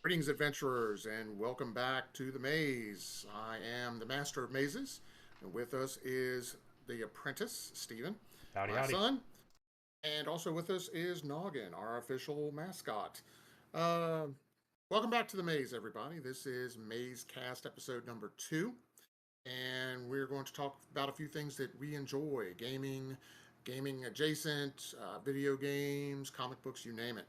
Greetings, adventurers, and welcome back to the maze. I am the master of mazes, and with us is the apprentice, Stephen, Howdy, my howdy. son, and also with us is Noggin, our official mascot. Uh, Welcome back to the maze, everybody. This is MazeCast episode number 2, and we're going to talk about a few things that we enjoy: gaming adjacent, video games, comic books, you name it.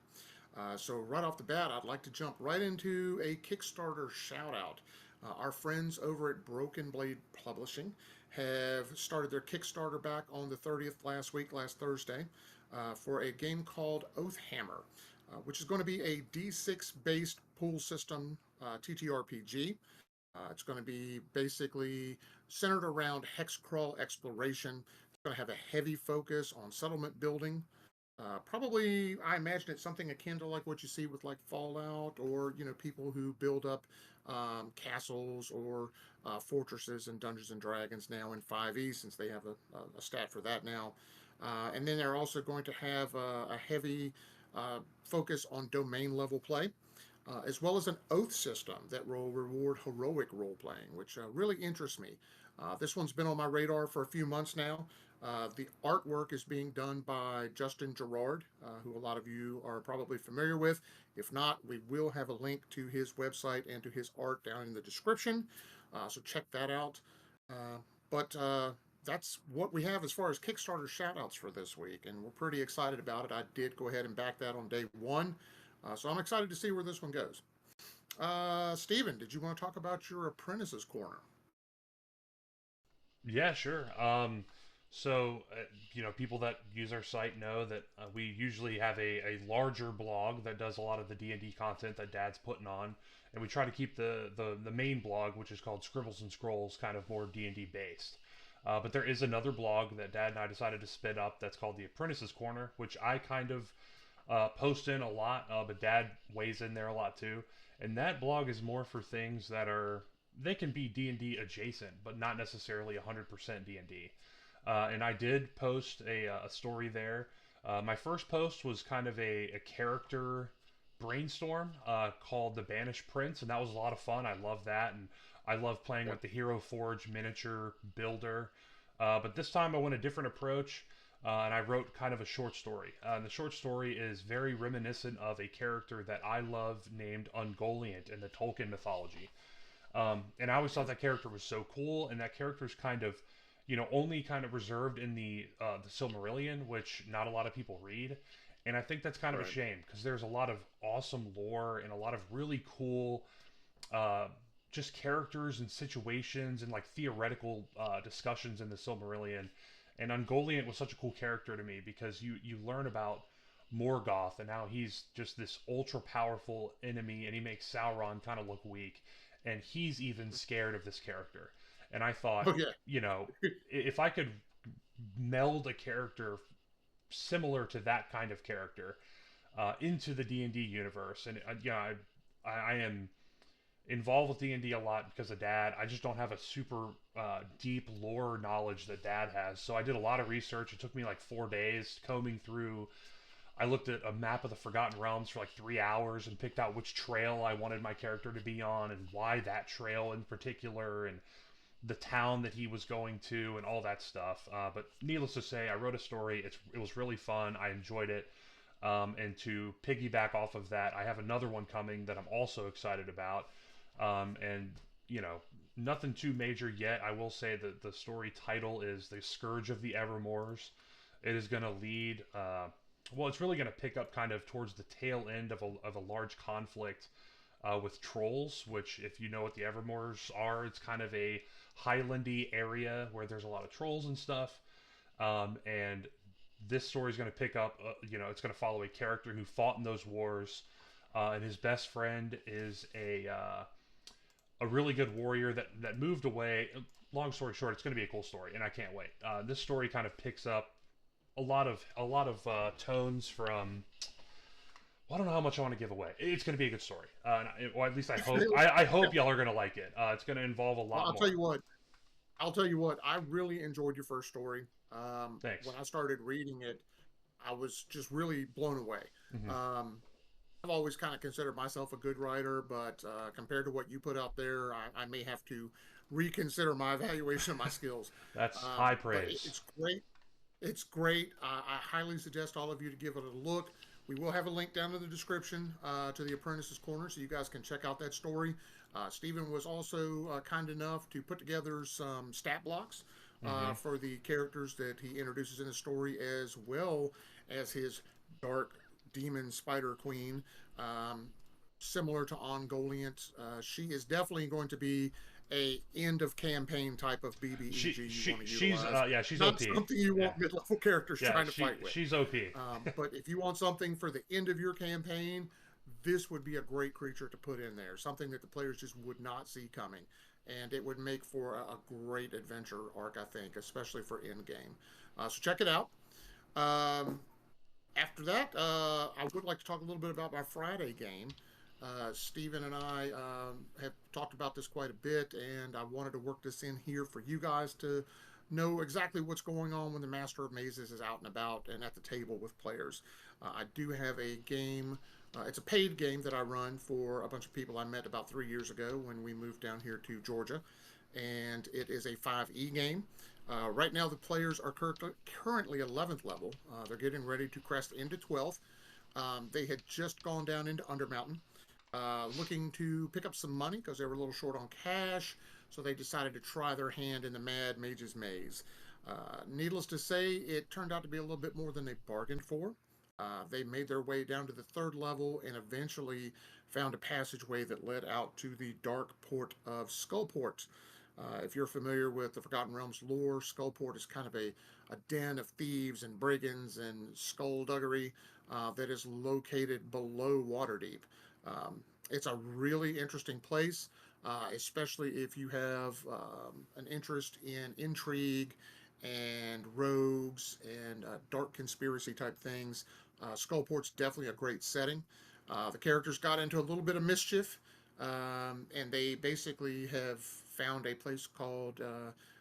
So right off the bat, I'd like to jump right into a Kickstarter shout out. Our friends over at Broken Blade Publishing have started their Kickstarter back on the 30th last Thursday, for a game called Oathhammer, which is going to be a D6 based pool system TTRPG. It's going to be basically centered around hex crawl exploration. It's going to have a heavy focus on settlement building. Probably, I imagine it's something akin to like what you see with like Fallout, or people who build up castles or fortresses in Dungeons and Dragons now in 5e, since they have a stat for that now. And then they're also going to have a heavy focus on domain level play, as well as an oath system that will reward heroic role playing, which really interests me. This one's been on my radar for a few months now. The artwork is being done by Justin Gerard, who a lot of you are probably familiar with. If not, we will have a link to his website and to his art down in the description, so check that out. But that's what we have as far as Kickstarter shoutouts for this week, and we're pretty excited about it. I did go ahead and back that on day one, so I'm excited to see where this one goes. Steven, did you want to talk about your Apprentices Corner? Yeah, sure. People that use our site know that we usually have a larger blog that does a lot of the D&D content that Dad's putting on, and we try to keep the main blog, which is called Scribbles and Scrolls, kind of more D&D based. But there is another blog that Dad and I decided to spin up that's called the Apprentices Corner, which I kind of post in a lot, but Dad weighs in there a lot too. And that blog is more for things that are they can be D&D adjacent, but not necessarily 100% D&D. And I did post a story there. My first post was kind of a character brainstorm called The Banished Prince, and that was a lot of fun. I love that, and I love playing Yep. with the Hero Forge miniature builder. But this time I went a different approach, and I wrote kind of a short story. The short story is very reminiscent of a character that I love named Ungoliant in the Tolkien mythology. And I always thought that character was so cool, and that character's kind of, only kind of reserved in the Silmarillion, which not a lot of people read. And I think that's kind of a Right. shame because there's a lot of awesome lore and a lot of really cool, uh, just characters and situations and like theoretical discussions in the Silmarillion. And Ungoliant was such a cool character to me because you learn about Morgoth and how he's just this ultra powerful enemy, and he makes Sauron kind of look weak, and he's even scared of this character. And I thought, Oh yeah. if I could meld a character similar to that kind of character into the D&D universe, and I am involved with D&D a lot because of Dad. I just don't have a super deep lore knowledge that Dad has. So I did a lot of research. It took me like 4 days combing through. I looked at a map of the Forgotten Realms for like 3 hours and picked out which trail I wanted my character to be on and why that trail in particular and the town that he was going to and all that stuff. But needless to say, I wrote a story. It was really fun. I enjoyed it. And to piggyback off of that, I have another one coming that I'm also excited about. And you know, nothing too major yet. I will say that the story title is "The Scourge of the Evermores." It is going to lead. It's really going to pick up kind of towards the tail end of a large conflict with trolls. Which, if you know what the Evermores are, it's kind of a highlandy area where there's a lot of trolls and stuff. And this story is going to pick up. It's going to follow a character who fought in those wars, and his best friend is a really good warrior that moved away. Long story short, it's going to be a cool story, and I can't wait. This story kind of picks up a lot of tones from. Well, I don't know how much I want to give away. It's going to be a good story, or at least I hope. I hope y'all are going to like it. It's going to involve a Well, lot I'll tell more. you what. I'll tell you what. I really enjoyed your first story. Thanks. When I started reading it, I was just really blown away. Hmm. Um, I've always kind of considered myself a good writer, but compared to what you put out there, I may have to reconsider my evaluation of my skills. That's high But praise. it's great. It's great. I highly suggest all of you to give it a look. We will have a link down in the description to the Apprentice's Corner so you guys can check out that story. Stephen was also kind enough to put together some stat blocks Hmm. for the characters that he introduces in the story, as well as his dark demon spider queen. Um, Similar to Ongoliant, she is definitely going to be a end of campaign type of BBEG you want to She's utilize. yeah, she's Not OP. something you Yeah. want mid-level characters Yeah, trying to fight with. she's OP. But if you want something for the end of your campaign, this would be a great creature to put in there. Something that the players just would not see coming. And it would make for a great adventure arc, I think, especially for end game. So check it out. Um, After that, I would like to talk a little bit about my Friday game. Stephen and I have talked about this quite a bit, and I wanted to work this in here for you guys to know exactly what's going on when the Master of Mazes is out and about and at the table with players. I do have a game. It's a paid game that I run for a bunch of people I met about 3 years ago when we moved down here to Georgia, and it is a 5e game. Right now, the players are currently 11th level. They're getting ready to crest into 12th. They had just gone down into Undermountain, looking to pick up some money because they were a little short on cash, so they decided to try their hand in the Mad Mage's Maze. Needless to say, it turned out to be a little bit more than they bargained for. They made their way down to the 3rd level and eventually found a passageway that led out to the dark port of Skullport. If you're familiar with the Forgotten Realms lore, Skullport is kind of a den of thieves and brigands and skullduggery that is located below Waterdeep. It's a really interesting place, especially if you have an interest in intrigue and rogues and dark conspiracy type things. Skullport's definitely a great setting. The characters got into a little bit of mischief, and they basically have found a place called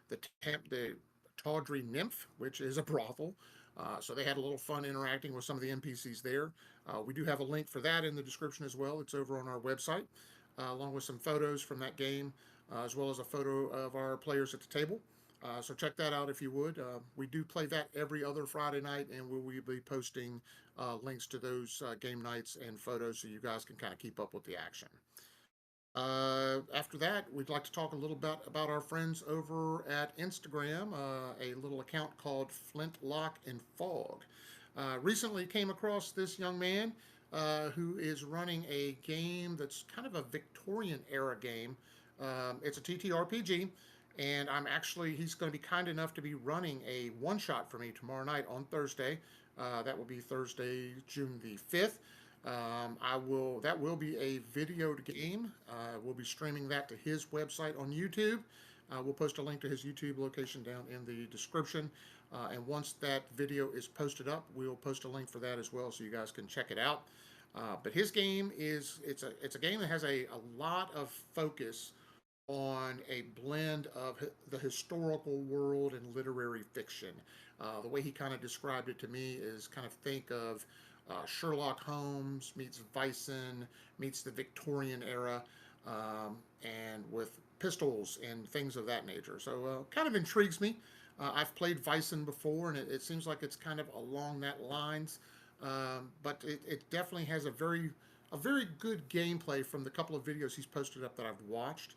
the Tawdry Nymph, which is a brothel. So they had a little fun interacting with some of the NPCs there. We do have a link for that in the description as well. It's over on our website, along with some photos from that game, as well as a photo of our players at the table. So check that out if you would. We do play that every other Friday night, and we will be posting links to those game nights and photos so you guys can kind of keep up with the action. After that, we'd like to talk a little bit about our friends over at Instagram, a little account called Flintlock and Fog. Recently came across this young man who is running a game that's kind of a Victorian era game. It's a TTRPG, and he's going to be kind enough to be running a one shot for me tomorrow night on Thursday. That will be Thursday, June the 5th. That will be a videoed game. We'll be streaming that to his website on YouTube. We'll post a link to his YouTube location down in the description. And once that video is posted up, we'll post a link for that as well so you guys can check it out. But his game it's a game that has a lot of focus on a blend of the historical world and literary fiction. The way he kind of described it to me is kind of think of Sherlock Holmes meets Bison meets the Victorian era, and with pistols and things of that nature. So kind of intrigues me. I've played Bison before, and it seems like it's kind of along that lines. But it definitely has a very good gameplay from the couple of videos he's posted up that I've watched.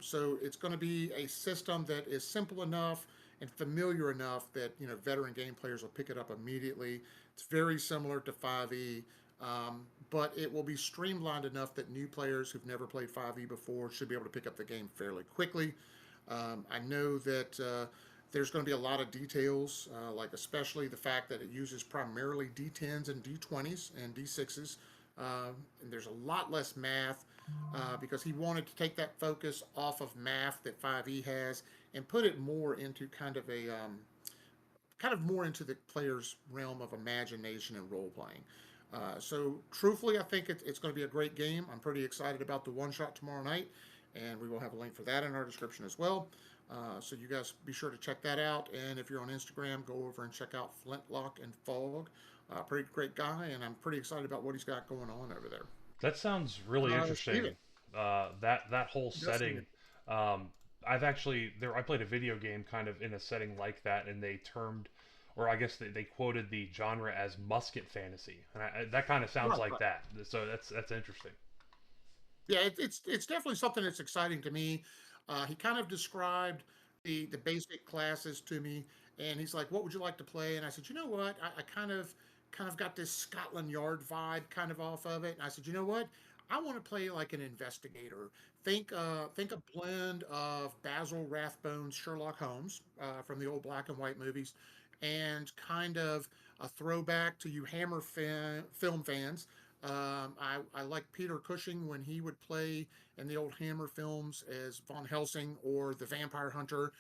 So it's going to be a system that is simple enough and familiar enough that veteran game players will pick it up immediately. It's very similar to 5e, but it will be streamlined enough that new players who've never played 5e before should be able to pick up the game fairly quickly. I know that there's going to be a lot of details, like especially the fact that it uses primarily D10s and D20s and D6s. And there's a lot less math because he wanted to take that focus off of math that 5e has and put it more into kind of more into the player's realm of imagination and role playing. So truthfully, I think it's going to be a great game. I'm pretty excited about the one shot tomorrow night, and we will have a link for that in our description as well. So you guys be sure to check that out. And if you're on Instagram, go over and check out Flintlock and Fog Pretty great guy, and I'm pretty excited about what he's got going on over there. That sounds really Steven, interesting. That whole just setting. Um, I've actually there. I played a video game kind of in a setting like that, and they termed, or I guess they quoted the genre as musket fantasy, and that kind of sounds right, like right. that. So that's interesting. Yeah, it's definitely something that's exciting to me. He kind of described the basic classes to me, and he's like, "What would you like to play?" And I said, "You know what? I kind of got this Scotland Yard vibe kind of off of it." And I said, "You know what? I want to play like an investigator. Think a blend of Basil Rathbone's Sherlock Holmes from the old black and white movies, and kind of a throwback to you film fans. I like Peter Cushing when he would play in the old Hammer films as Von Helsing or the Vampire Hunter.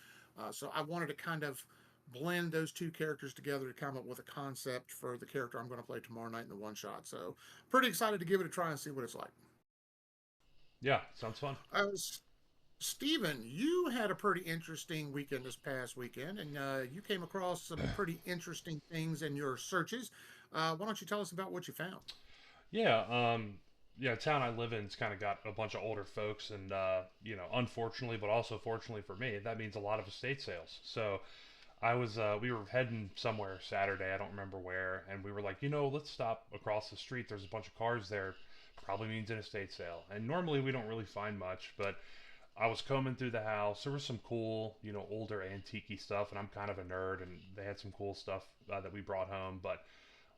So I wanted to kind of blend those two characters together to come up with a concept for the character I'm going to play tomorrow night in the one shot. So pretty excited to give it a try and see what it's like. Yeah, sounds fun. Uh, Steven, you had a pretty interesting weekend this past weekend, and you came across some pretty interesting things in your searches. Why don't you tell us about what you found? Yeah, yeah. Town I live in's kind of got a bunch of older folks, and unfortunately, but also fortunately for me, that means a lot of estate sales. So we were heading somewhere Saturday, I don't remember where, and we were like, let's stop across the street. There's a bunch of cars there. Probably means an estate sale. And normally we don't really find much, but I was combing through the house. There was some cool, older antique stuff, and I'm kind of a nerd, and they had some cool stuff that we brought home. But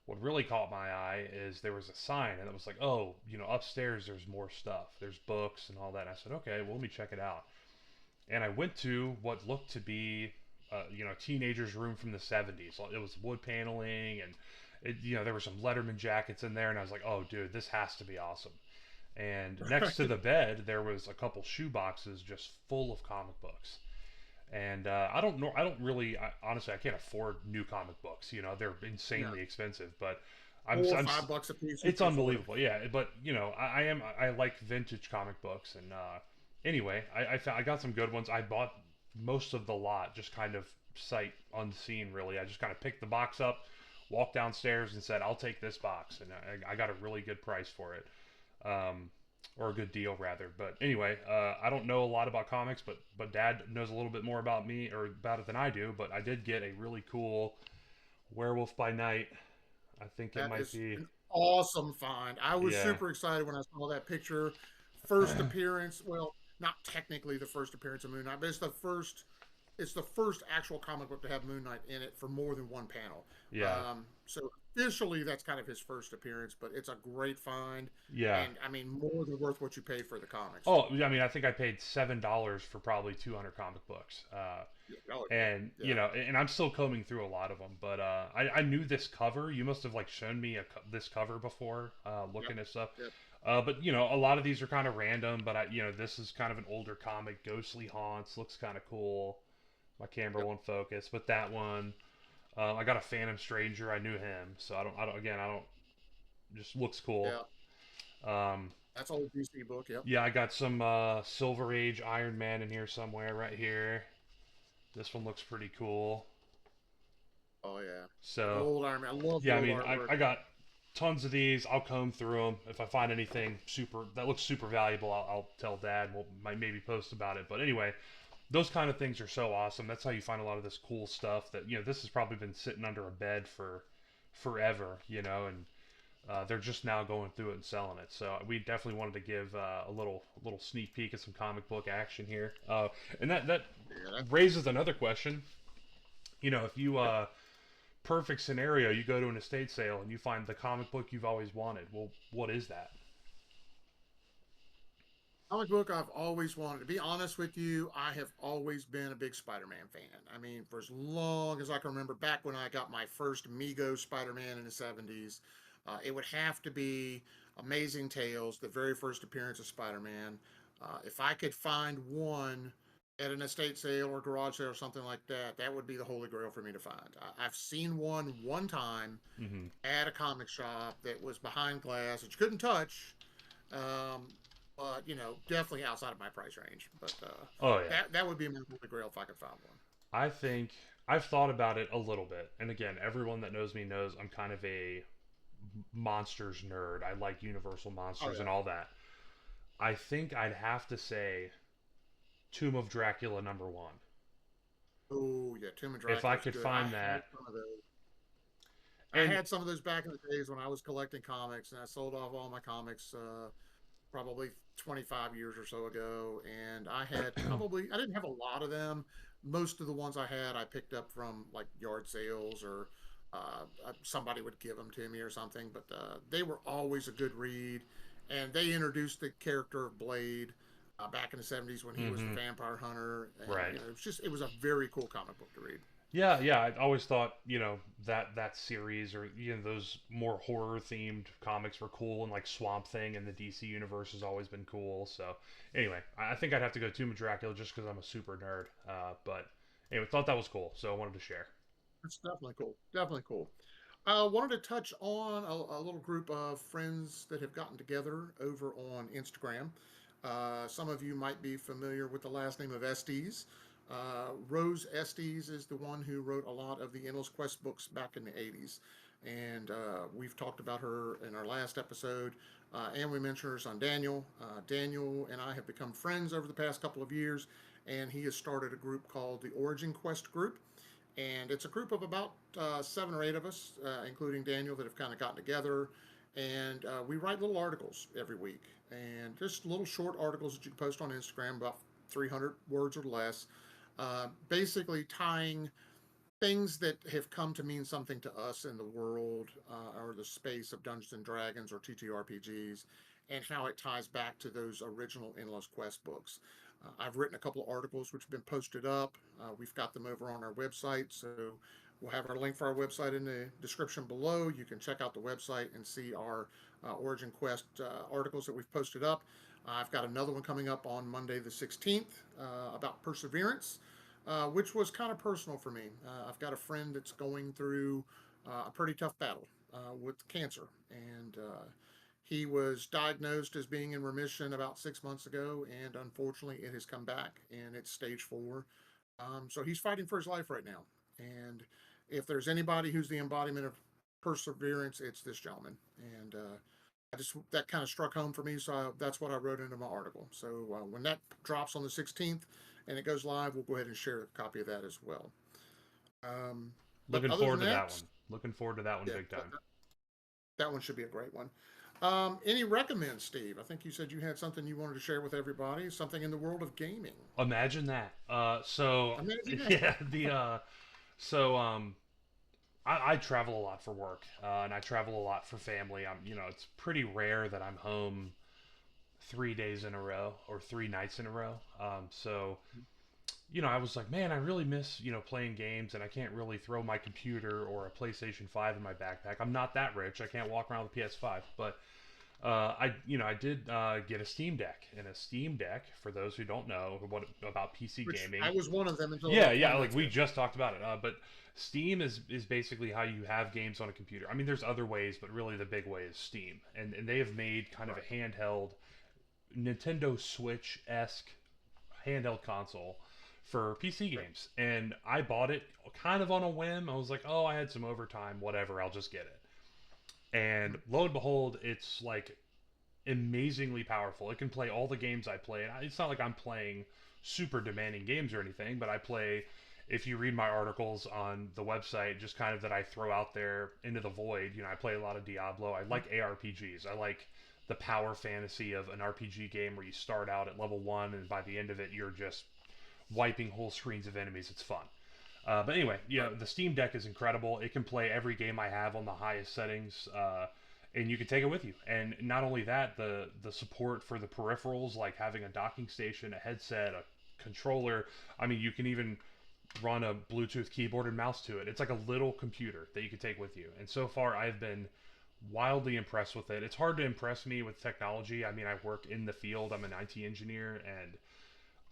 what really caught my eye is there was a sign, and it was like, oh, upstairs there's more stuff. There's books and all that. And I said, okay, well, let me check it out. And I went to what looked to be, teenager's room from the 70s. It was wood paneling, and there were some Letterman jackets in there, and I was like, oh, dude, this has to be awesome. And next to Right. the bed, there was a couple shoe boxes just full of comic books. And I don't know. I don't really. Honestly, I can't afford new comic books. They're Yeah. insanely expensive. But I'm, 4 or 5 bucks a piece, you it's can afford it. unbelievable. Yeah. But I like vintage comic books. And anyway, I got some good ones. I bought most of the lot, just kind of sight unseen. Really, I just kind of picked the box up, walked downstairs, and said, "I'll take this box," and I got a really good price for it. Um, or a good deal rather. But anyway, I don't know a lot about comics, but Dad knows a little bit more about me or about it than I do. But I did get a really cool Werewolf by Night. I think it That might is be. an awesome find. I was Yeah. super excited when I saw that picture. First appearance, well, not technically the first appearance of Moon Knight, but it's the first actual comic book to have Moon Knight in it for more than one panel. Yeah. So officially, that's kind of his first appearance, but it's a great find, Yeah. and I mean more than worth what you paid for the comics. Oh, I mean, I think I paid $7 for probably 200 comic books. Yeah, oh, And yeah, and I'm still combing through a lot of them, but I knew this cover. You must have like shown me this cover before, yep, looking at stuff. yep, But a lot of these are kind of random. But this is kind of an older comic. Ghostly Haunts looks kind of cool. My camera yep, won't focus, but that one, I got a Phantom Stranger. I knew him, so I don't. Just looks cool. yeah. Um, That's old DC book. Yep. yeah, I got some Silver Age Iron Man in here somewhere, right here. This one looks pretty cool. Oh yeah. So Old Iron Man. I love the yeah, I old mean, artwork. I got tons of these. I'll comb through them. If I find anything super that looks super valuable, I'll tell Dad. We'll might maybe post about it. But anyway, those kind of things are so awesome. That's how you find a lot of this cool stuff. That this has probably been sitting under a bed for forever. And they're just now going through it and selling it. So we definitely wanted to give a little sneak peek at some comic book action here. And that Yeah, that, raises another question. If you yep. perfect scenario, you go to an estate sale and you find the comic book you've always wanted. Well, what is that? Comic book I've always wanted. To be honest with you, I have always been a big Spider-Man fan. I mean, for as long as I can remember, back when I got my first Mego Spider-Man in the '70s, it would have to be Amazing Tales, the very first appearance of Spider-Man. If I could find one at an estate sale or garage sale or something like that, that would be the holy grail for me to find. I've seen one time Mm-hmm. at a comic shop that was behind glass that you couldn't touch. Um, but definitely outside of my price range. But Oh yeah, that would be my holy grail if I could find one. I think I've thought about it a little bit, and again, everyone that knows me knows I'm kind of a monsters nerd. I like Universal Oh monsters and yeah. all that. I think I'd have to say Tomb of Dracula #1. Oh yeah, Tomb of If I Dracula's could good. I find had that, some of those. I and had some of those back in the days when I was collecting comics, and I sold off all my comics probably 25 years or so ago. And I didn't have a lot of them. Most of the ones I had, I picked up from like yard sales or somebody would give them to me or something. But they were always a good read, and they introduced the character of Blade. Back in the 70s when he was the mm-hmm, vampire hunter, and right. it was a very cool comic book to read. Yeah, yeah. I always thought, that series, or those more horror themed comics were cool, and like Swamp Thing and the DC universe has always been cool. So anyway, I think I'd have to go Tomb of Dracula just because I'm a super nerd. But anyway, thought that was cool, so I wanted to share. It's definitely cool. Definitely cool. I wanted to touch on a little group of friends that have gotten together over on Instagram. Some of you might be familiar with the last name of Estes. Rose Estes is the one who wrote a lot of the Endless Quest books back in the 80s. And we've talked about her in our last episode. And we mentioned her son Daniel. Daniel and I have become friends over the past couple of years. And he has started a group called the Origin Quest Group, and it's a group of about 7 or 8 of us, including Daniel, that have kind of gotten together, and we write little articles every week, and just little short articles that you can post on Instagram, about 300 words or less, basically tying things that have come to mean something to us in the world or the space of Dungeons and Dragons or TTRPGs, and how it ties back to those original Endless Quest books. I've written a couple of articles which have been posted up. We've got them over on our website, so we'll have our link for our website in the description below. You can check out the website and see our Origin Quest articles that we've posted up. I've got another one coming up on Monday the 16th about perseverance, which was kind of personal for me. I've got a friend that's going through a pretty tough battle with cancer, and he was diagnosed as being in remission about 6 months ago, and unfortunately, it has come back, and it's stage 4. So he's fighting for his life right now. And if there's anybody who's the embodiment of perseverance, it's this gentleman. And that kind of struck home for me, so that's what I wrote into my article. So when that drops on the 16th and it goes live, we'll go ahead and share a copy of that as well. But Looking other forward than to that that, one. Looking forward to that one yeah, big time. that one should be a great one. Any recommends, Steve? I think you said you had something you wanted to share with everybody, something in the world of gaming. Imagine that. So Imagine that. yeah, so I travel a lot for work, and I travel a lot for family. It's pretty rare that I'm home 3 days in a row or 3 nights in a row. I was like, man, I really miss, playing games, and I can't really throw my computer or a PlayStation 5 in my backpack. I'm not that rich. I can't walk around with a PS5, but I did get a Steam Deck, and a Steam Deck, for those who don't know what about PC Which gaming. I was one of them until Yeah, about yeah, 20 like minutes we ago. just talked about it. But Steam is basically how you have games on a computer. I mean, there's other ways, but really the big way is Steam, and they have made kind of a Right. handheld Nintendo Switch esque handheld console for PC Right. games. And I bought it kind of on a whim. I was like, oh, I had some overtime, whatever, I'll just get it. And Mhm. lo and behold, it's like amazingly powerful. It can play all the games I play. And it's not like I'm playing super demanding games or anything, but I play, if you read my articles on the website, just kind of that I throw out there into the void, I play a lot of Diablo. I like ARPGs. I like the power fantasy of an RPG game where you start out at level 1 and by the end of it you're just wiping whole screens of enemies. It's fun. But anyway, Right. the Steam Deck is incredible. It can play every game I have on the highest settings, and you can take it with you. And not only that, the support for the peripherals, like having a docking station, a headset, a controller. I mean, you can even run a Bluetooth keyboard and mouse to it. It's like a little computer that you can take with you. And so far, I've been wildly impressed with it. It's hard to impress me with technology. I mean, I work in the field. I'm an IT engineer, and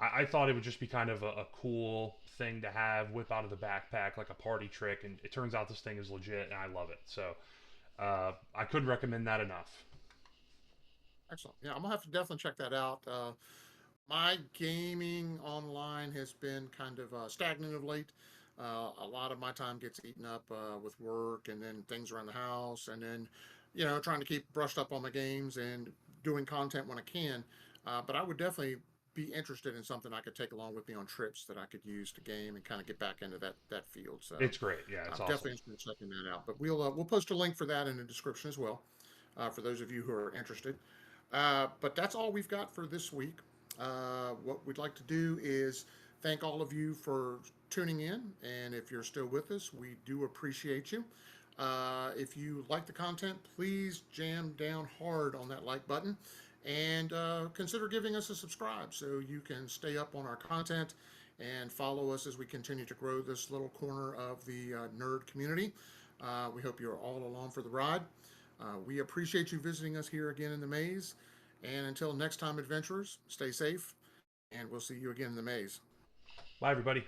I thought it would just be kind of a cool thing to have, whip out of the backpack like a party trick, and it turns out this thing is legit, and I love it. So I couldn't recommend that enough. Excellent. Yeah, I'm gonna have to definitely check that out. My gaming online has been kind of stagnant of late. A lot of my time gets eaten up with work and then things around the house, and then trying to keep brushed up on my games and doing content when I can. But I would definitely be interested in something I could take along with me on trips that I could use to game and kind of get back into that field. So It's great. Yeah, it's I'm awesome. definitely interested in checking that out. But we'll post a link for that in the description as well, for those of you who are interested. But that's all we've got for this week. What we'd like to do is thank all of you for tuning in, and if you're still with us, we do appreciate you. If you like the content, please jam down hard on that like button and consider giving us a subscribe so you can stay up on our content and follow us as we continue to grow this little corner of the nerd community. We hope you're all along for the ride. We appreciate you visiting us here again in the maze. And until next time, adventurers, stay safe, and we'll see you again in the maze. Bye, everybody.